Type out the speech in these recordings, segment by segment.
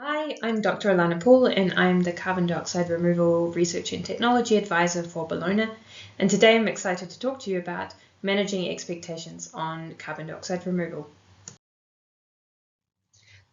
Hi, I'm Dr. Allanah Paul and I'm the Carbon Dioxide Removal Research and Technology Advisor for Bellona, and today I'm excited to talk to you about managing expectations on carbon dioxide removal.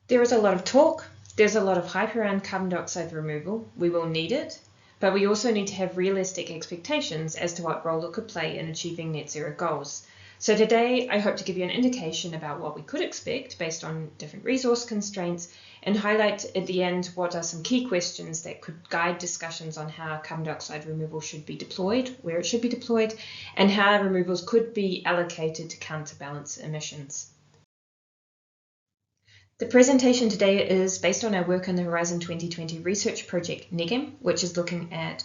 There is a lot of talk, there's a lot of hype around carbon dioxide removal. We will need it, but we also need to have realistic expectations as to what role it could play in achieving net zero goals. So today I hope to give you an indication about what we could expect based on different resource constraints and highlight at the end what are some key questions that could guide discussions on how carbon dioxide removal should be deployed, where it should be deployed, and how removals could be allocated to counterbalance emissions. The presentation today is based on our work on the Horizon 2020 research project NEGEM, which is looking at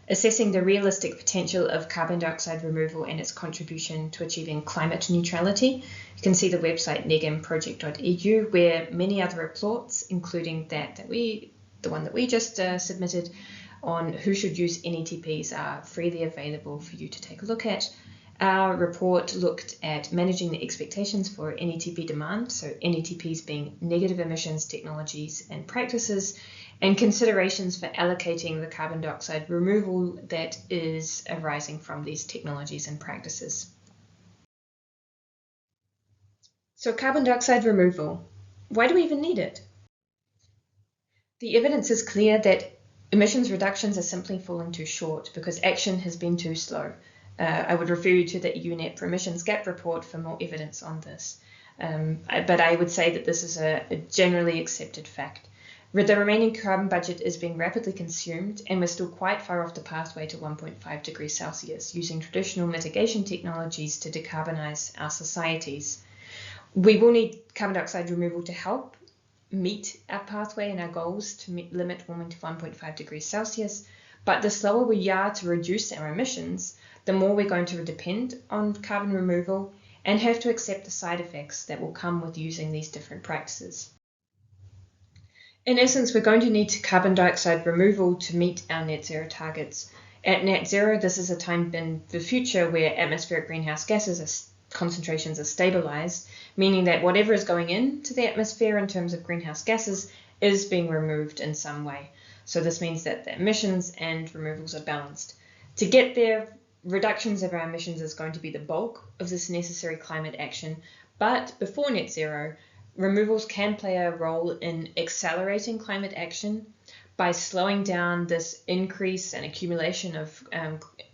assessing the realistic potential of carbon dioxide removal and its contribution to achieving climate neutrality. You can see the website negemproject.eu, where many other reports, including the one that we just submitted on who should use NETPs, are freely available for you to take a look at. Our report looked at managing the expectations for NETP demand, so NETPs being negative emissions technologies and practices, and considerations for allocating the carbon dioxide removal that is arising from these technologies and practices. So carbon dioxide removal, why do we even need it? The evidence is clear that emissions reductions are simply falling too short because action has been too slow. I would refer you to the UNEP for Emissions Gap Report for more evidence on this. But I would say that this is a generally accepted fact. The remaining carbon budget is being rapidly consumed, and we're still quite far off the pathway to 1.5 degrees Celsius, using traditional mitigation technologies to decarbonize our societies. We will need carbon dioxide removal to help meet our pathway and our goals to limit warming to 1.5 degrees Celsius, but the slower we are to reduce our emissions, the more we're going to depend on carbon removal and have to accept the side effects that will come with using these different practices. In essence, we're going to need carbon dioxide removal to meet our net zero targets. At net zero, this is a time in the future where atmospheric greenhouse gases concentrations are stabilized, meaning that whatever is going into the atmosphere in terms of greenhouse gases is being removed in some way. So this means that the emissions and removals are balanced. To get there, reductions of our emissions is going to be the bulk of this necessary climate action, but before net zero, removals can play a role in accelerating climate action by slowing down this increase and accumulation of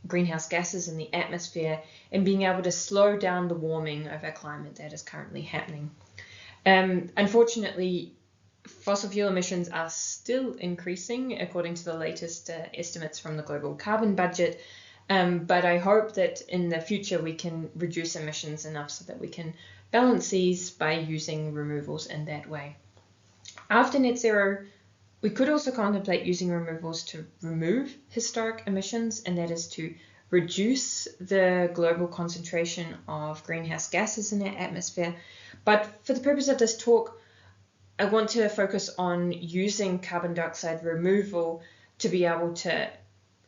greenhouse gases in the atmosphere and being able to slow down the warming of our climate that is currently happening. Unfortunately, fossil fuel emissions are still increasing according to the latest estimates from the Global Carbon Budget, but I hope that in the future we can reduce emissions enough so that we can balance these by using removals in that way. After net zero, we could also contemplate using removals to remove historic emissions, and that is to reduce the global concentration of greenhouse gases in the atmosphere. But for the purpose of this talk, I want to focus on using carbon dioxide removal to be able to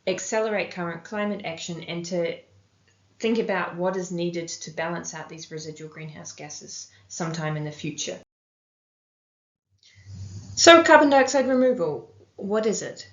accelerate current climate action and to think about what is needed to balance out these residual greenhouse gases sometime in the future. So carbon dioxide removal, what is it?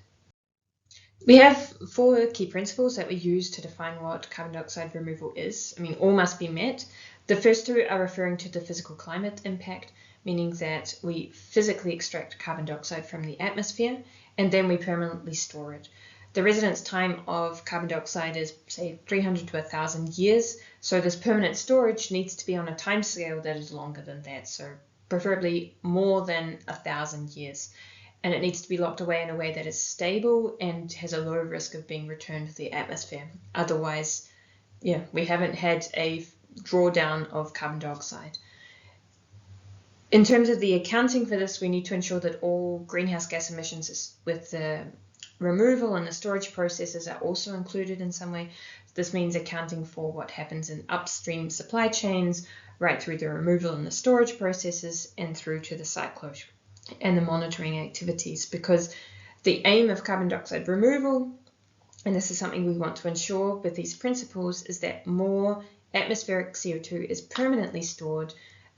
We have 4 key principles that we use to define what carbon dioxide removal is. All must be met. The first 2 are referring to the physical climate impact, meaning that we physically extract carbon dioxide from the atmosphere and then we permanently store it. The residence time of carbon dioxide is, say, 300 to 1,000 years, so this permanent storage needs to be on a timescale that is longer than that, so preferably more than 1,000 years. And it needs to be locked away in a way that is stable and has a low risk of being returned to the atmosphere. Otherwise, we haven't had a drawdown of carbon dioxide. In terms of the accounting for this, we need to ensure that all greenhouse gas emissions with the removal and the storage processes are also included in some way. This means accounting for what happens in upstream supply chains, right through the removal and the storage processes and through to the site closure and the monitoring activities, because the aim of carbon dioxide removal, and this is something we want to ensure with these principles, is that more atmospheric CO2 is permanently stored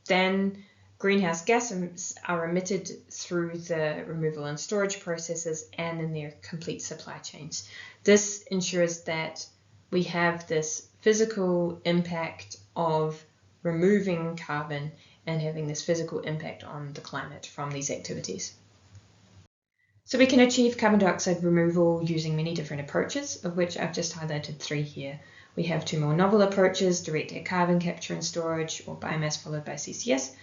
than greenhouse gases are emitted through the removal and storage processes and in their complete supply chains. This ensures that we have this physical impact of removing carbon and having this physical impact on the climate from these activities. So we can achieve carbon dioxide removal using many different approaches, of which I've just highlighted 3 here. We have 2 more novel approaches, direct air carbon capture and storage, or biomass followed by CCS,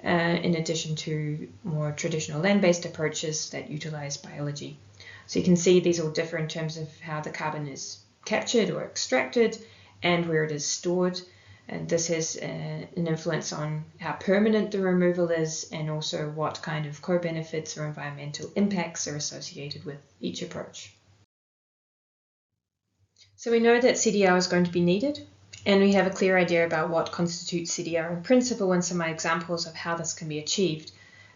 in addition to more traditional land-based approaches that utilize biology. So you can see these all differ in terms of how the carbon is captured or extracted and where it is stored. And this has an influence on how permanent the removal is and also what kind of co-benefits or environmental impacts are associated with each approach. So we know that CDR is going to be needed, and we have a clear idea about what constitutes CDR in principle and some examples of how this can be achieved.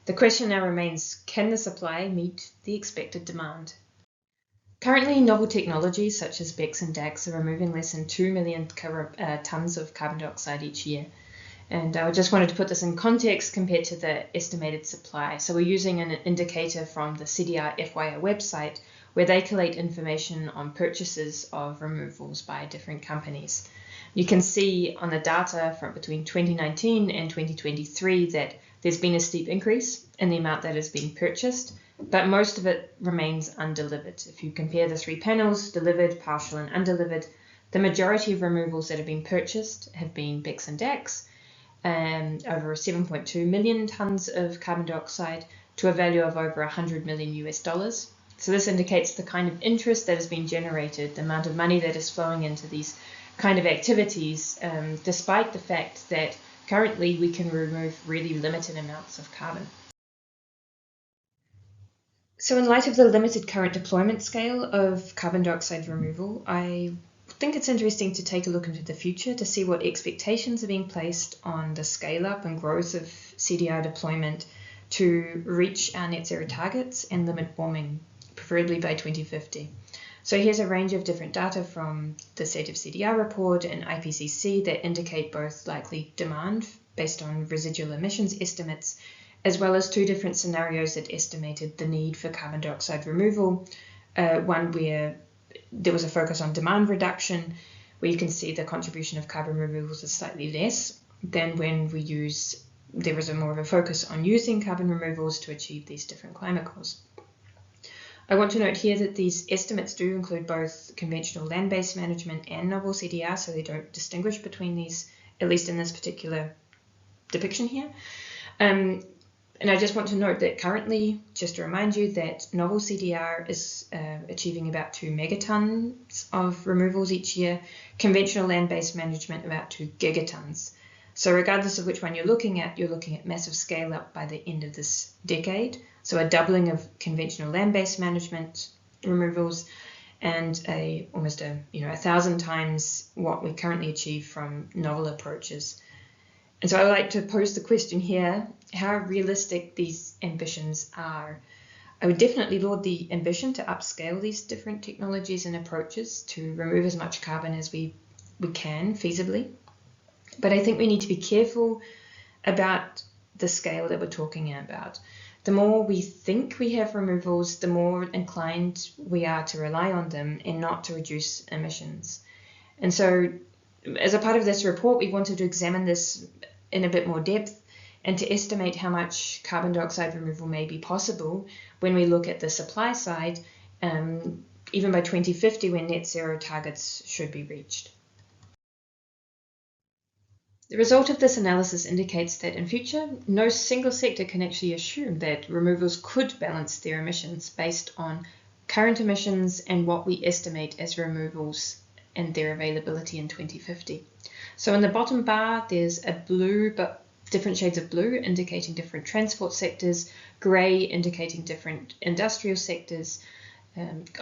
The question now remains, can the supply meet the expected demand? Currently, novel technologies such as BECCS and DACs are removing less than 2 million tonnes of carbon dioxide each year. And I just wanted to put this in context compared to the estimated supply. So we're using an indicator from the CDR FYI website where they collate information on purchases of removals by different companies. You can see on the data from between 2019 and 2023 that there's been a steep increase in the amount that is being purchased, but most of it remains undelivered. If you compare the 3 panels, delivered, partial and undelivered, the majority of removals that have been purchased have been BECCS and DACs, over 7.2 million tonnes of carbon dioxide to a value of over $100 million US. So this indicates the kind of interest that has been generated, the amount of money that is flowing into these kind of activities, despite the fact that currently we can remove really limited amounts of carbon. So in light of the limited current deployment scale of carbon dioxide removal, I think it's interesting to take a look into the future to see what expectations are being placed on the scale up and growth of CDR deployment to reach our net zero targets and limit warming, preferably by 2050. So here's a range of different data from the State of CDR report and IPCC that indicate both likely demand based on residual emissions estimates, as well as 2 different scenarios that estimated the need for carbon dioxide removal. One where there was a focus on demand reduction, where you can see the contribution of carbon removals is slightly less than when there was more of a focus on using carbon removals to achieve these different climate goals. I want to note here that these estimates do include both conventional land-based management and novel CDR, so they don't distinguish between these, at least in this particular depiction here. And I just want to note that currently, just to remind you that novel CDR is achieving about 2 megatons of removals each year, conventional land-based management about 2 gigatons. So regardless of which one you're looking at massive scale up by the end of this decade. So a doubling of conventional land-based management removals and almost 1,000 times what we currently achieve from novel approaches. And so I would like to pose the question here, how realistic these ambitions are. I would definitely laud the ambition to upscale these different technologies and approaches to remove as much carbon as we can feasibly. But I think we need to be careful about the scale that we're talking about. The more we think we have removals, the more inclined we are to rely on them and not to reduce emissions. And so as a part of this report, we wanted to examine this in a bit more depth and to estimate how much carbon dioxide removal may be possible when we look at the supply side, even by 2050 when net zero targets should be reached. The result of this analysis indicates that in future, no single sector can actually assume that removals could balance their emissions based on current emissions and what we estimate as removals and their availability in 2050. So in the bottom bar, there's a blue, but different shades of blue indicating different transport sectors, grey indicating different industrial sectors,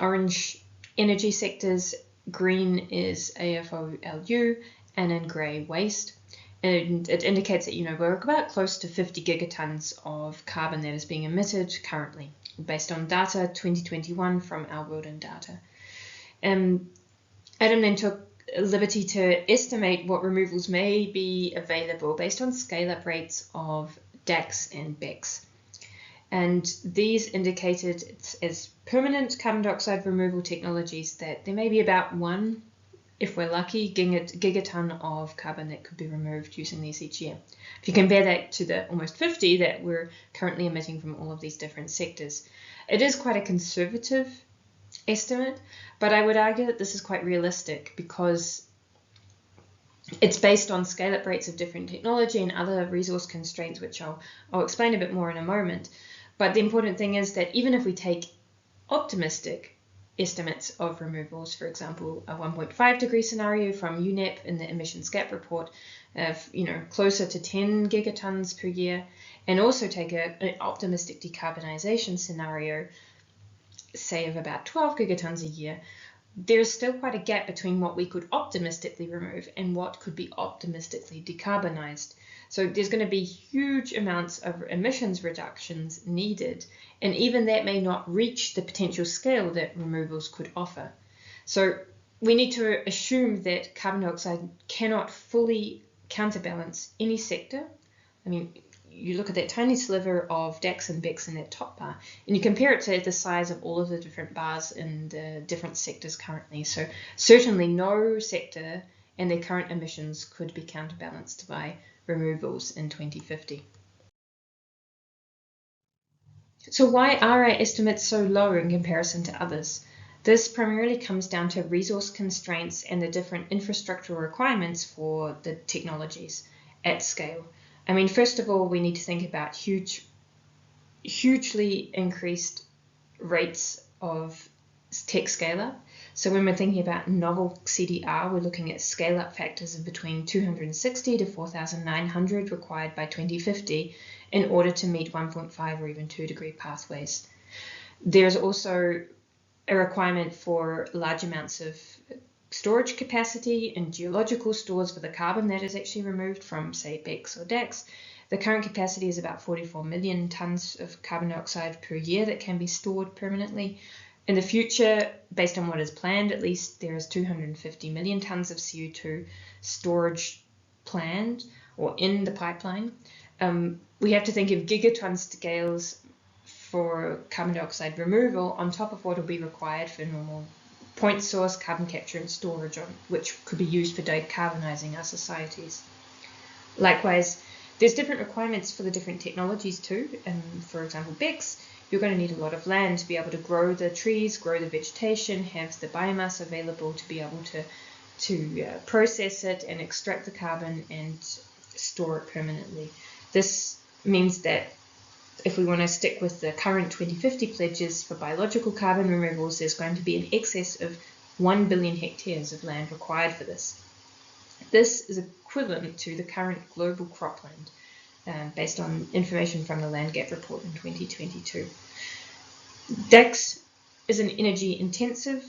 orange energy sectors, green is AFOLU, and in grey waste. And it indicates that we're about close to 50 gigatons of carbon that is being emitted currently, based on data 2021 from Our World in Data. Adam then took liberty to estimate what removals may be available based on scale-up rates of DACs and BECCS. And these indicated as permanent carbon dioxide removal technologies that there may be about 1, if we're lucky, gigaton of carbon that could be removed using these each year. If you compare that to the almost 50 that we're currently emitting from all of these different sectors, it is quite a conservative estimate, but I would argue that this is quite realistic because it's based on scale-up rates of different technology and other resource constraints, which I'll explain a bit more in a moment. But the important thing is that even if we take optimistic estimates of removals, for example, a 1.5 degree scenario from UNEP in the emissions gap report of closer to 10 gigatons per year, and also take an optimistic decarbonisation scenario, say of about 12 gigatons a year, there's still quite a gap between what we could optimistically remove and what could be optimistically decarbonised. So there's going to be huge amounts of emissions reductions needed, and even that may not reach the potential scale that removals could offer. So we need to assume that carbon dioxide cannot fully counterbalance any sector. I mean, you look at that tiny sliver of DACs and BECCS in that top bar, and you compare it to the size of all of the different bars in the different sectors currently. So certainly no sector and their current emissions could be counterbalanced by removals in 2050. So why are our estimates so low in comparison to others? This primarily comes down to resource constraints and the different infrastructural requirements for the technologies at scale. I mean, first of all, we need to think about hugely increased rates of tech scale-up. So when we're thinking about novel CDR, we're looking at scale-up factors of between 260 to 4,900 required by 2050 in order to meet 1.5 or even 2 degree pathways. There's also a requirement for large amounts of storage capacity and geological stores for the carbon that is actually removed from, say, BECCS or DACs. The current capacity is about 44 million tonnes of carbon dioxide per year that can be stored permanently. In the future, based on what is planned, at least there is 250 million tonnes of CO2 storage planned or in the pipeline. We have to think of gigaton scales for carbon dioxide removal on top of what will be required for normal point source carbon capture and storage, which could be used for decarbonising our societies. Likewise, there's different requirements for the different technologies too. For example, BECCS, you're going to need a lot of land to be able to grow the trees, grow the vegetation, have the biomass available to be able to process it and extract the carbon and store it permanently. This means that if we want to stick with the current 2050 pledges for biological carbon removals, there's going to be an excess of 1 billion hectares of land required for this. This is equivalent to the current global cropland, based on information from the Land Gap Report in 2022. DACs is an energy-intensive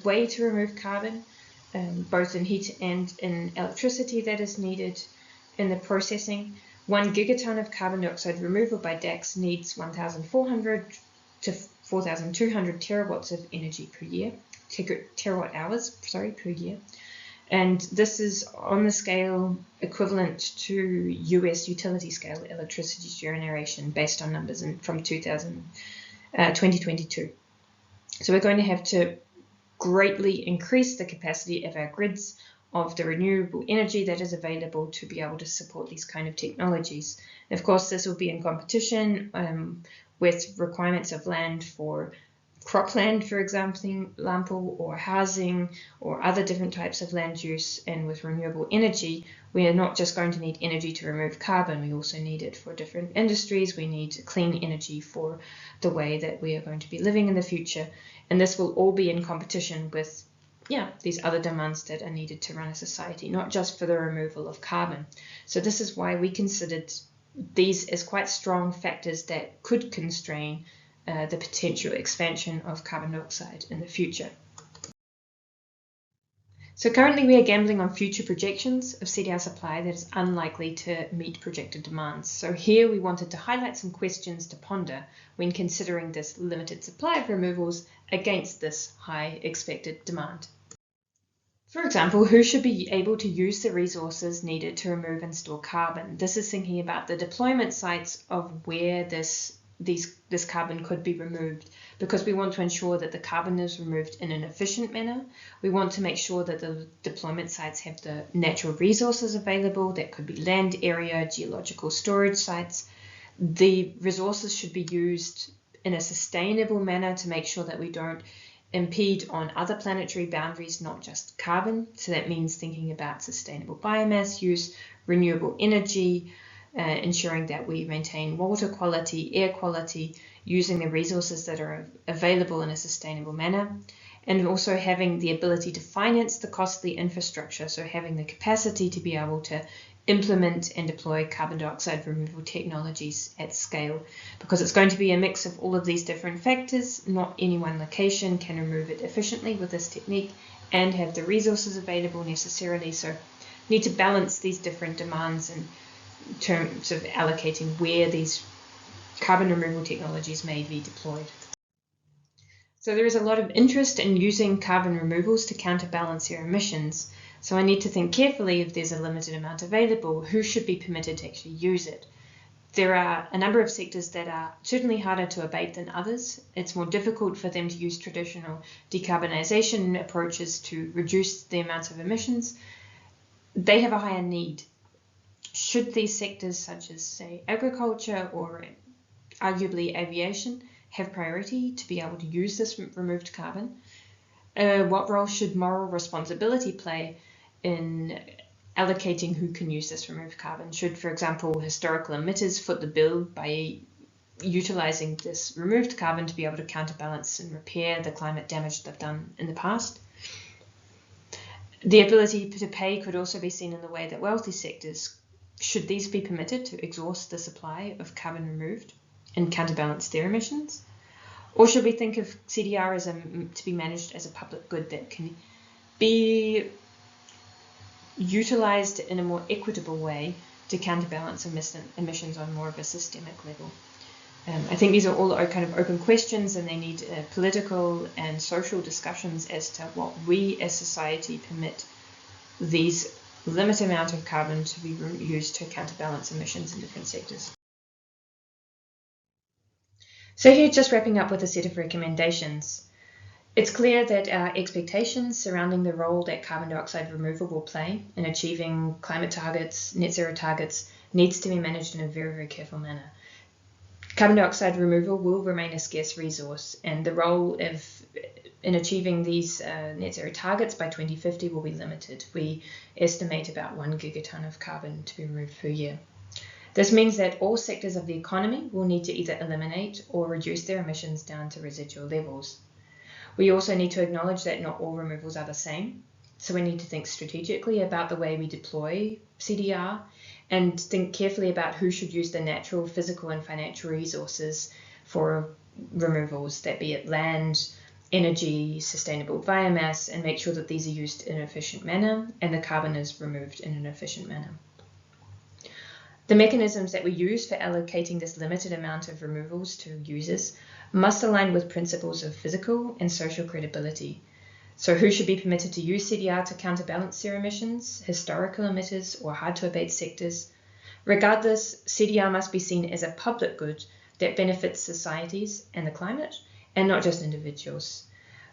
way to remove carbon, both in heat and in electricity that is needed in the processing. 1 gigaton of carbon dioxide removal by DACs needs 1,400 to 4,200 terawatts of energy per year, terawatt hours, per year. And this is on the scale equivalent to US utility scale electricity generation based on numbers from 2022. So we're going to have to greatly increase the capacity of our grids of the renewable energy that is available to be able to support these kind of technologies. And of course, this will be in competition with requirements of land for cropland, for example, or housing, or other different types of land use. And with renewable energy, we are not just going to need energy to remove carbon, we also need it for different industries. We need clean energy for the way that we are going to be living in the future. And this will all be in competition with these other demands that are needed to run a society, not just for the removal of carbon. So this is why we considered these as quite strong factors that could constrain the potential expansion of carbon dioxide in the future. So currently we are gambling on future projections of CDR supply that is unlikely to meet projected demands. So here we wanted to highlight some questions to ponder when considering this limited supply of removals against this high expected demand. For example, who should be able to use the resources needed to remove and store carbon? This is thinking about the deployment sites of where this carbon could be removed, because we want to ensure that the carbon is removed in an efficient manner. We want to make sure that the deployment sites have the natural resources available. That could be land area, geological storage sites. The resources should be used in a sustainable manner to make sure that we don't impede on other planetary boundaries, not just carbon. So that means thinking about sustainable biomass use, renewable energy, ensuring that we maintain water quality, air quality, using the resources that are available in a sustainable manner, and also having the ability to finance the costly infrastructure, so having the capacity to be able to implement and deploy carbon dioxide removal technologies at scale, because it's going to be a mix of all of these different factors. Not any one location can remove it efficiently with this technique and have the resources available necessarily, so need to balance these different demands in terms of allocating where these carbon removal technologies may be deployed. So there is a lot of interest in using carbon removals to counterbalance your emissions. So I need to think carefully if there's a limited amount available, who should be permitted to actually use it. There are a number of sectors that are certainly harder to abate than others. It's more difficult for them to use traditional decarbonisation approaches to reduce the amounts of emissions. They have a higher need. Should these sectors, such as, say, agriculture or arguably aviation, have priority to be able to use this removed carbon? What role should moral responsibility play in allocating who can use this removed carbon? Should, for example, historical emitters foot the bill by utilizing this removed carbon to be able to counterbalance and repair the climate damage they've done in the past? The ability to pay could also be seen in the way that wealthy sectors, should these be permitted to exhaust the supply of carbon removed and counterbalance their emissions? Or should we think of CDR as to be managed as a public good that can be utilized in a more equitable way to counterbalance emissions on more of a systemic level? I think these are all kind of open questions, and they need political and social discussions as to what we as society permit these limited amount of carbon to be used to counterbalance emissions in different sectors. So here, just wrapping up with a set of recommendations. It's clear that our expectations surrounding the role that carbon dioxide removal will play in achieving climate targets, net zero targets, needs to be managed in a very, very careful manner. Carbon dioxide removal will remain a scarce resource, and the role in achieving these net zero targets by 2050 will be limited. We estimate about 1 gigaton of carbon to be removed per year. This means that all sectors of the economy will need to either eliminate or reduce their emissions down to residual levels. We also need to acknowledge that not all removals are the same, so we need to think strategically about the way we deploy CDR and think carefully about who should use the natural, physical and financial resources for removals, that be it land, energy, sustainable biomass, and make sure that these are used in an efficient manner and the carbon is removed in an efficient manner. The mechanisms that we use for allocating this limited amount of removals to users must align with principles of physical and social credibility. So who should be permitted to use CDR to counterbalance their emissions, historical emitters or hard to abate sectors? Regardless, CDR must be seen as a public good that benefits societies and the climate, and not just individuals,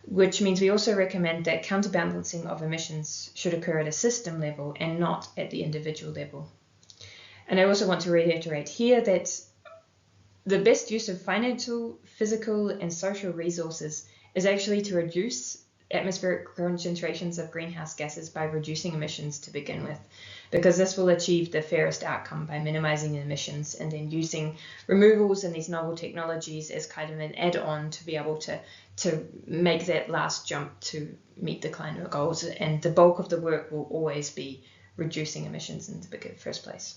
which means we also recommend that counterbalancing of emissions should occur at a system level and not at the individual level. And I also want to reiterate here that the best use of financial, physical, and social resources is actually to reduce atmospheric concentrations of greenhouse gases by reducing emissions to begin with, because this will achieve the fairest outcome by minimizing emissions and then using removals and these novel technologies as kind of an add-on to be able to make that last jump to meet the climate goals. And the bulk of the work will always be reducing emissions in the first place.